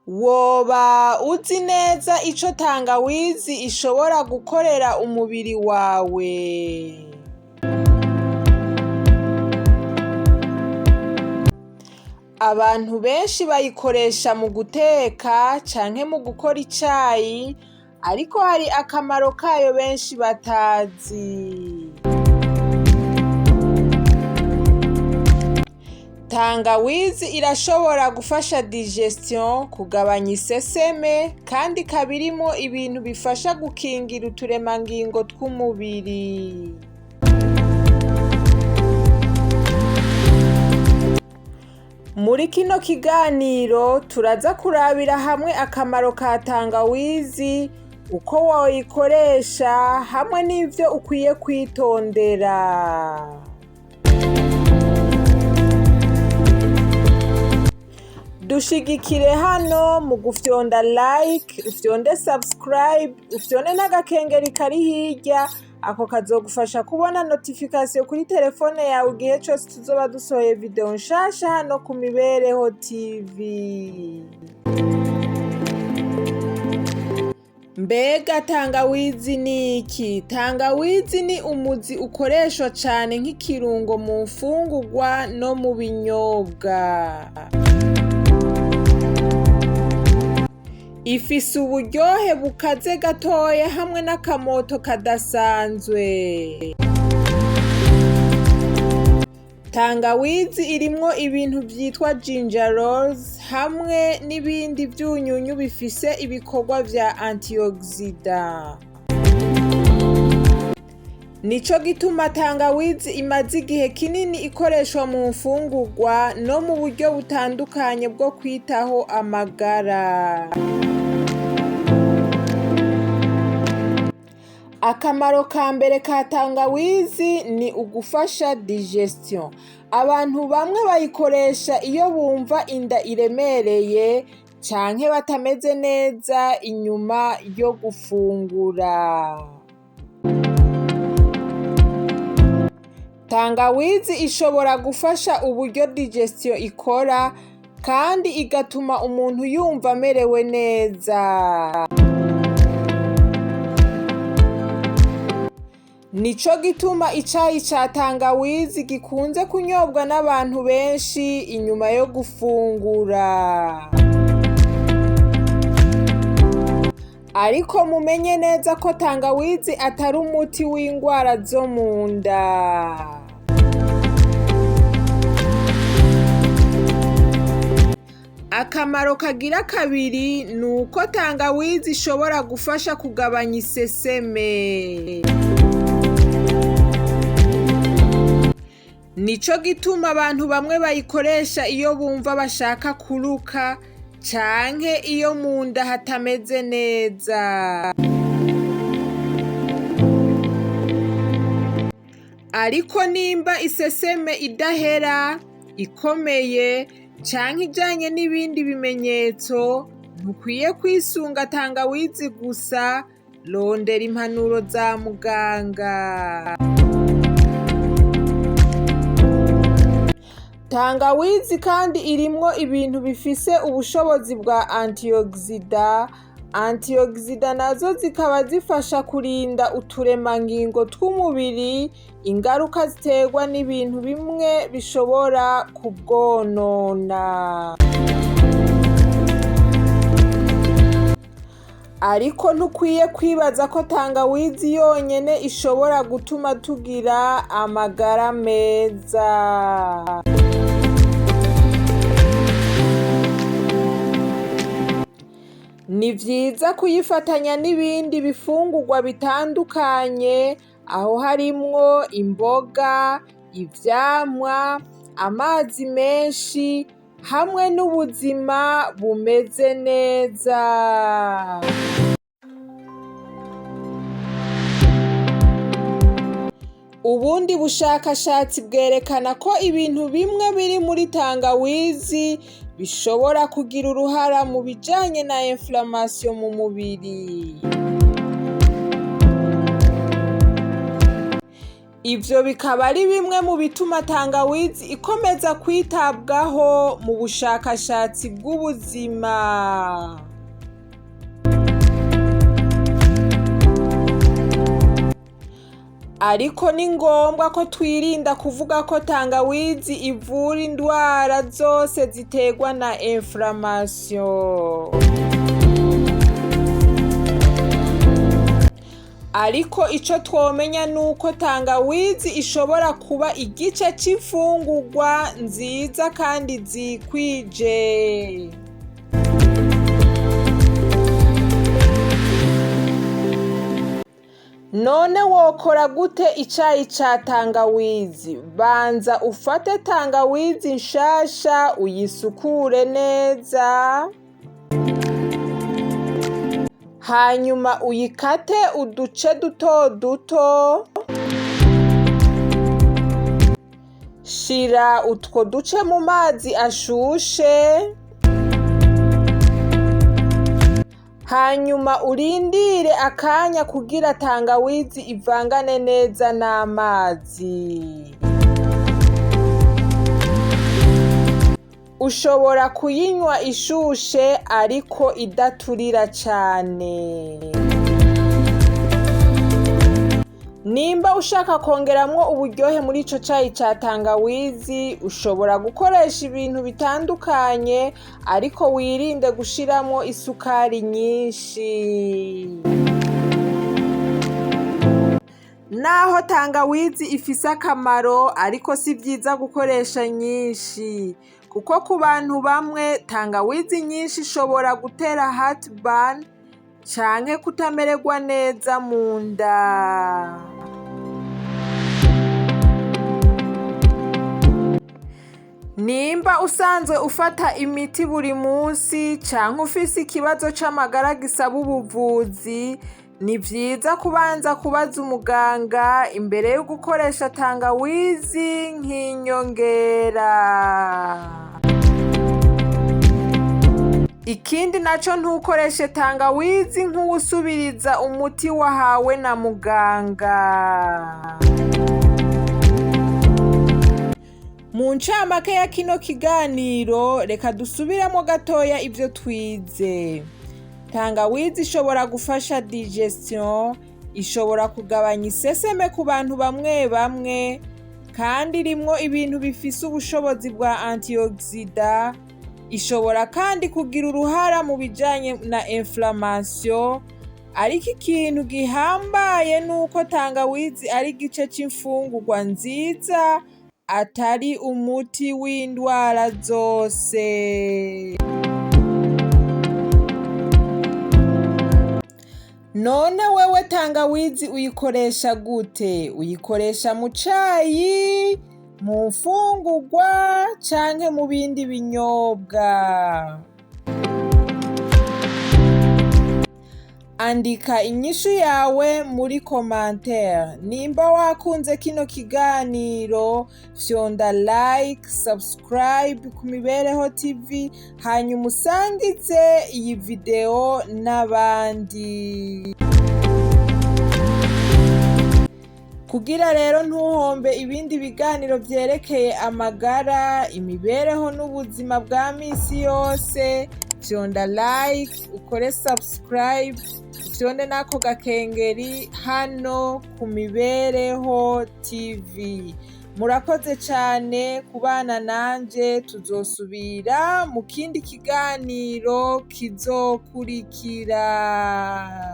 Woba uzi neza ico tangawizi ishobora gukorera umubiri wawe? Abantu benshi bayikoresha mu guteka canke mu gukora icayi, ariko hari akamaro kayo benshi batazi. Tangawizi irashobora gufasha digestion, kugabanya iseseme, kandi ikaba irimwo ibintu bifasha gukingira uturemangingo tw'umubiri. Muri kino kiganiro turaza kurabira hamwe akamaro ka tangawizi, uko woyikoresha, hamwe n'ivyo ukwiye kwitondera. Dushigikire hano mu gufyonda like, ufyonde subscribe, ufyonde n'agakengeri kari hirya, ako kazogufasha kubona notification kuri telefone yawe igihe cose tuzoba dusohoye video nshasha hano ku Mibereho TV. Mbega tangawizi ni iki? Tangawizi ni umuzi ukoreshwa cane nk'ikirungo mu mfungurwa no mu binyobwa. Ifise uburyohe bukaze gatoya hamwe n'akamoto kadasanzwe. Tangawizi irimwo ibintu vyitwa gingerols hamwe n'ibindi vyunyunyu bifise ibikorwa vya antioxidant. Nico gituma tangawizi imaze igihe kinini ikoreshwa mu mfungurwa no mu buryo butandukanye bwo kwitaho amagara. Akamaro ka mbere ka tangawizi ni ugufasha digestion. Abantu bamwe bayikoresha iyo bumva inda iremereye canke batameze neza inyuma yo gufungura. Tangawizi ishobora gufasha uburyo digestion ikora, kandi igatuma umuntu yumva amerewe neza. Nico gituma icayi ca tangawizi gikunze kunyobwa n'abantu benshi inyuma yo gufungura. Ariko mumenye neza ko tangawizi atari umuti w'ingwara zo mu nda. Akamaro kagira kabiri ni uko tangawizi ishobora gufasha kugabanya iseseme. Nico gituma abantu bamwe bayikoresha iyo bumva bashaka kuruka canke iyo mu nda hatameze neza. Ariko nimba iseseme idahera, ikomeye, canke ijanye n'ibindi bimenyetso, ntukwiye kwisunga tangawizi gusa, rondera impanuro za muganga. Tangawizi kandi irimwo ibintu bifise ubushobozi bwa antioxidant. Antioxidant nazo zikaba zifasha kurinda uturemangingo tw'umubiri ingaruka ziterwa n'ibintu bimwe bishobora kubwonona. Ariko ntukwiye kwibaza ko tangawizi yonyene ishobora gutuma tugira amagara meza. Ni vyiza kuyifatanya n'ibindi bifungurwa bitandukanye, aho harimwo imboga, ivyamwa, amazi menshi, hamwe n'ubuzima bumeze neza. Ubundi bushakashatsi bwerekana ko ibintu bimwe biri muri tangawizi bishobora kugira uruhara mu bijanye na inflammation mu mubiri. Ivyo bikaba ari bimwe mu bituma tangawizi ikomeza kwitabwaho mu bushakashatsi bw'ubuzima. Ariko ni ngombwa ko twirinda kuvuga ko tangawizi ivura indwara zose ziterwa na inflammation. Ariko ico twomenya nuko tangawizi ishobora kuba igice c'imfungurwa nziza kandi zikwije. None wokora gute icayi ca tangawizi? Banza ufate tangawizi nshasha uyisukure neza, hanyuma uyikate uduce duto duto. Shira utwo duce mu mazi ashushe, hanyuma urindire akanya kugira tangawizi ivangane neza n'amazi. Ushobora kuyinywa ishushe ariko idaturira cane. Nimba ushaka kongeramwo uburyohe muri ico cayi ca tangawizi, ushobora gukoresha ibintu bitandukanye, ariko wirinde gushiramwo isukari nyinshi. Naho tangawizi ifise akamaro, ariko si vyiza gukoresha nyinshi, kuko ku bantu bamwe tangawizi nyinshi ishobora gutera heartburn canke kutamererwa neza mu nda. Nimba usanzwe ufata imiti buri munsi canke ufise ikibazo c'amagara gisaba ubuvuzi, ni vyiza kubanza kubaza umuganga imbere yo gukoresha tangawizi nk'inyongera. Ikindi naco, ntukoreshe tangawizi nk'uwusubiriza umuti wahawe na muganga. Mu ncamake ya kino kiganiro, reka dusubiramo gatoya ivyo twize. Tangawizi ishobora gufasha digestion, ishobora kugabanya iseseme ku bantu bamwe bamwe, kandi irimwo ibintu bifise ubushobozi bwa antioxidant. Ishobora kandi kugira uruhara mu bijanye na inflammation, ariko ikintu gihambaye nuko tangawizi ari igice c'imfungurwa nziza, atari umuti w'indwara zose. None wewe tangawizi uyikoresha gute? Uyikoresha mu cayi, mu mfungurwa, canke mu bindi binyobwa? Andika inyishu yawe muri commentaire. Nimba wakunze kino kiganiro, fyonda like, subscribe ku Mibereho TV, hanyuma usangize iyi video n'abandi. Kugira rero ntuhombe ibindi biganiro vyerekeye amagara, imibereho n'ubuzima bwa misi yose, fyonda like, ukore subscribe, fyonde nako gakengeri hano ku Mibereho TV. Murakoze cane kubana nanje, tuzosubira mu kindi kiganiro kizokurikira.